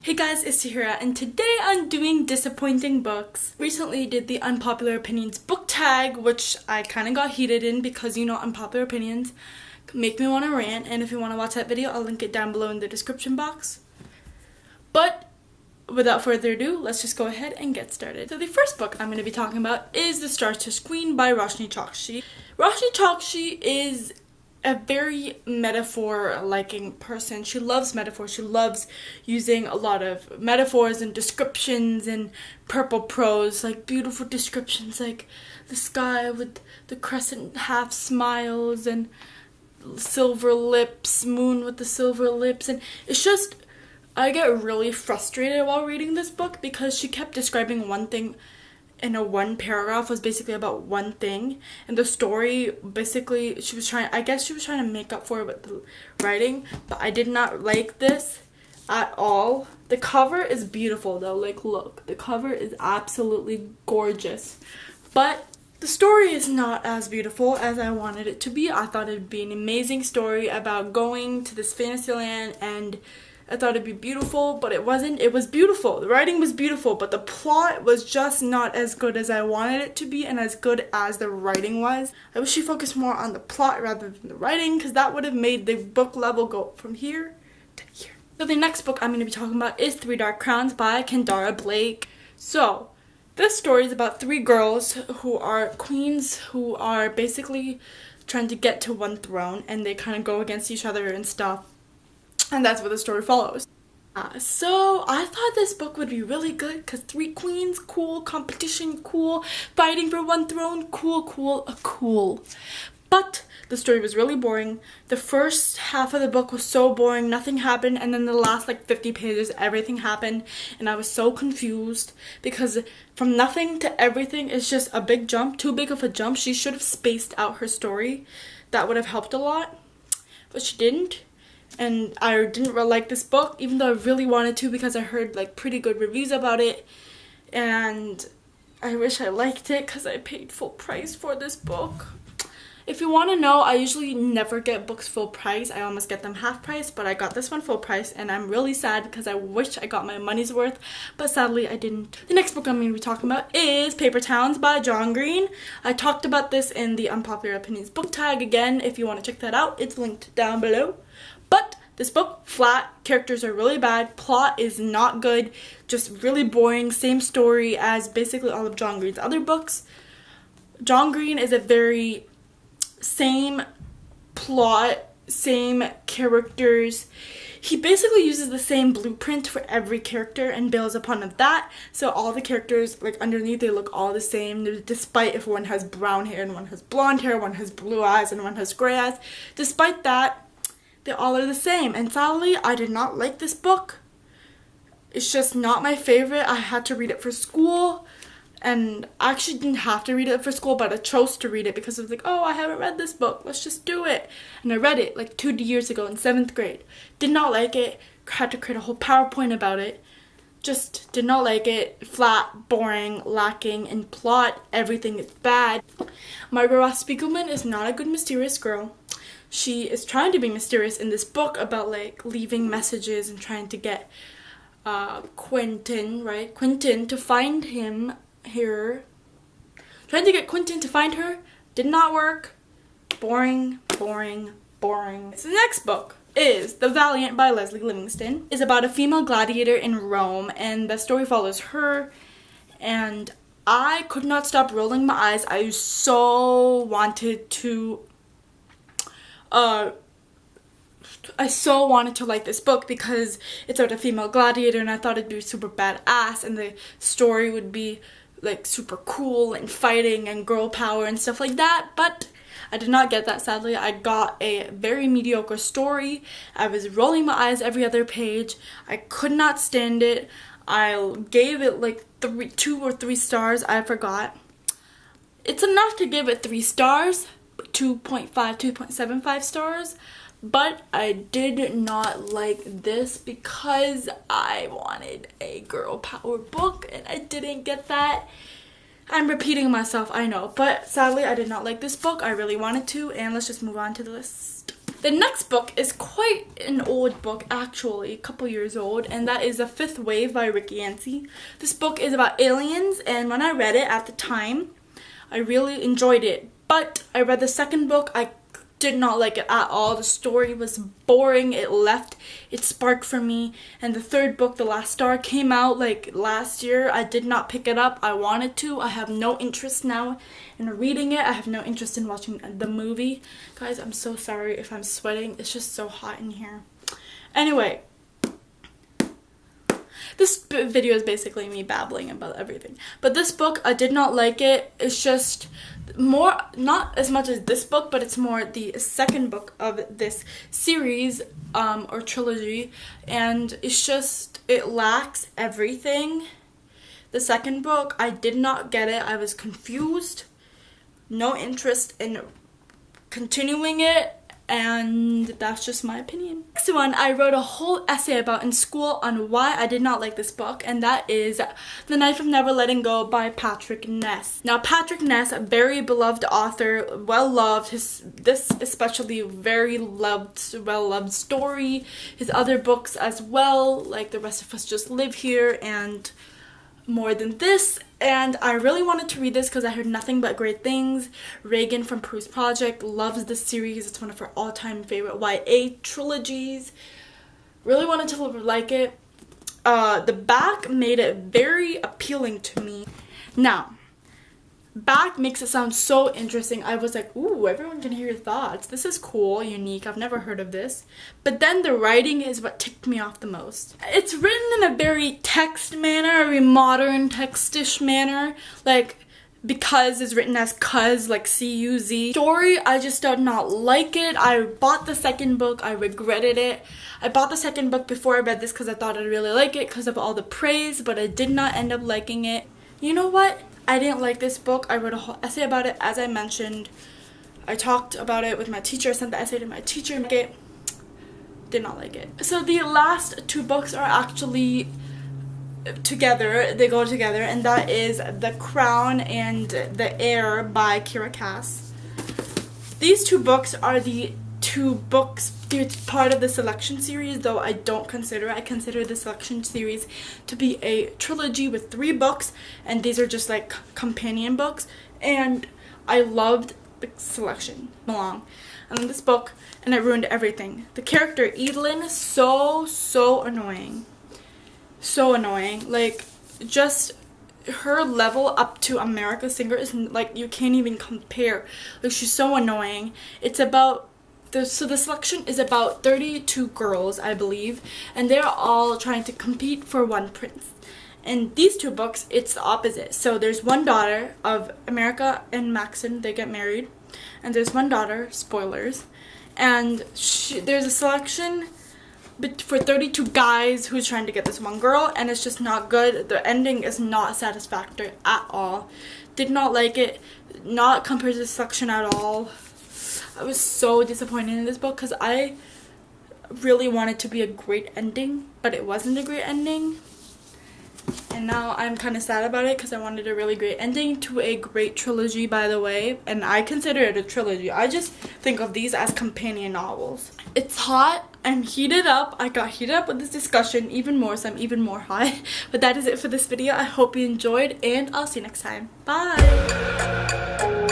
Hey guys, it's Tahira, and today I'm doing disappointing books. Recently did the unpopular opinions book tag, which I kind of got heated in because, you know, unpopular opinions make me want to rant, and if you want to watch that video, I'll link it down below in the description box. But without further ado, let's just go ahead and get started. So the first book I'm going to be talking about is The Star-Touched Queen by Roshni Chokshi. Roshni Chokshi is a very metaphor-liking person. She loves metaphors. She loves using a lot of metaphors and descriptions and purple prose, like beautiful descriptions like the sky with the crescent half smiles and silver lips, moon with the silver lips, and it's just, I get really frustrated while reading this book because she kept describing one thing in a one paragraph, was basically about one thing, and the story basically she was trying to make up for it with the writing, but I did not like this at all. The cover is beautiful though, like look, the cover is absolutely gorgeous, but the story is not as beautiful as I wanted it to be. I thought it'd be an amazing story about going to this fantasy land, and I thought it'd be beautiful, but it wasn't. It was beautiful. The writing was beautiful, but the plot was just not as good as I wanted it to be and as good as the writing was. I wish she focused more on the plot rather than the writing, because that would have made the book level go from here to here. So the next book I'm going to be talking about is Three Dark Crowns by Kendara Blake. So this story is about three girls who are queens who are basically trying to get to one throne, and they kind of go against each other and stuff. And that's what the story follows. So I thought this book would be really good because three queens, cool, competition, cool, fighting for one throne, cool. But the story was really boring. The first half of the book was so boring, nothing happened, and then the last like 50 pages, everything happened, and I was so confused because from nothing to everything is just a big jump, too big of a jump. She should have spaced out her story. That would have helped a lot, but she didn't. And I didn't really like this book, even though I really wanted to because I heard like pretty good reviews about it, and I wish I liked it because I paid full price for this book. If you want to know, I usually never get books full price. I almost get them half price, but I got this one full price, and I'm really sad because I wish I got my money's worth, but sadly I didn't. The next book I'm going to be talking about is Paper Towns by John Green. I talked about this in the Unpopular Opinions book tag. Again, if you want to check that out, it's linked down below. But this book, flat, characters are really bad, plot is not good, just really boring, same story as basically all of John Green's other books. John Green is a very same plot, same characters. He basically uses the same blueprint for every character and builds upon that. So all the characters, like underneath, they look all the same, despite if one has brown hair and one has blonde hair, one has blue eyes and one has gray eyes. Despite that, they all are the same, and sadly, I did not like this book. It's just not my favorite. I had to read it for school, and I actually didn't have to read it for school, but I chose to read it because I was like, oh, I haven't read this book, let's just do it. And I read it like 2 years ago in 7th grade. Did not like it, had to create a whole PowerPoint about it. Just did not like it. Flat, boring, lacking in plot, everything is bad. Margaret Ross Spiegelman is not a good mysterious girl. She is trying to be mysterious in this book about like leaving messages and trying to get Quentin to find him here. Trying to get Quentin to find her did not work. Boring. So the next book is The Valiant by Leslie Livingston. It's about a female gladiator in Rome, and the story follows her, and I could not stop rolling my eyes. I so wanted to like this book because it's about a female gladiator, and I thought it'd be super badass and the story would be like super cool and fighting and girl power and stuff like that, but I did not get that, sadly. I got a very mediocre story. I was rolling my eyes every other page. I could not stand it. I gave it like 2 or 3 stars, I forgot. It's enough to give it 3 stars, 2.5, 2.75 stars, but I did not like this because I wanted a girl power book and I didn't get that. I'm repeating myself, I know, but sadly I did not like this book. I really wanted to, and let's just move on to the list. The next book is quite an old book, actually, a couple years old, and that is The Fifth Wave by Rick Yancey. This book is about aliens, and when I read it at the time, I really enjoyed it. But I read the second book, I did not like it at all. The story was boring, it left its spark for me. And the third book, The Last Star, came out like last year. I did not pick it up. I wanted to. I have no interest now in reading it. I have no interest in watching the movie. Guys, I'm so sorry if I'm sweating. It's just so hot in here. Anyway, this video is basically me babbling about everything. But this book, I did not like it. It's just more, not as much as this book, but it's more the second book of this series or trilogy. And it's just, it lacks everything. The second book, I did not get it. I was confused. No interest in continuing it. And that's just my opinion. Next one, I wrote a whole essay about in school on why I did not like this book, and that is The Knife of Never Letting Go by Patrick Ness. Now, Patrick Ness, a very beloved author, well-loved, this especially very well-loved story. His other books as well, like The Rest of Us Just Live Here and More Than This, and I really wanted to read this because I heard nothing but great things. Reagan from Proust Project loves this series. It's one of her all-time favorite YA trilogies. Really wanted to like it. The back made it very appealing to me. Now, back makes it sound so interesting. I was like, ooh, everyone can hear your thoughts. This is cool, unique. I've never heard of this. But then the writing is what ticked me off the most. It's written in a very text manner, a very modern textish manner. Like, because it's written as cuz, like C-U-Z. Story, I just did not like it. I bought the second book. I regretted it. I bought the second book before I read this because I thought I'd really like it because of all the praise, but I did not end up liking it. You know what? I didn't like this book. I wrote a whole essay about it, as I mentioned. I talked about it with my teacher. I sent the essay to my teacher. Did not like it. So the last two books are actually together. They go together, and that is The Crown and The Heir by Kira Cass. These two books are the two books. It's part of the selection series, though I don't consider it. I consider the selection series to be a trilogy with 3 books, and these are just like companion books, and I loved the selection along. And then this book, and it ruined everything. The character Evelyn, so annoying. So annoying. Like, just her level up to America's Singer is like, you can't even compare. Like, she's so annoying. It's about so the selection is about 32 girls, I believe, and they're all trying to compete for one prince. In these two books, it's the opposite. So there's one daughter of America and Maxon, they get married, and there's one daughter, spoilers, and there's a selection for 32 guys who's trying to get this one girl, and it's just not good. The ending is not satisfactory at all. Did not like it, not compared to the selection at all. I was so disappointed in this book because I really wanted to be a great ending, but it wasn't a great ending. And now I'm kind of sad about it because I wanted a really great ending to a great trilogy, by the way. And I consider it a trilogy. I just think of these as companion novels. It's hot. I'm heated up. I got heated up with this discussion even more, so I'm even more hot. But that is it for this video. I hope you enjoyed, and I'll see you next time. Bye!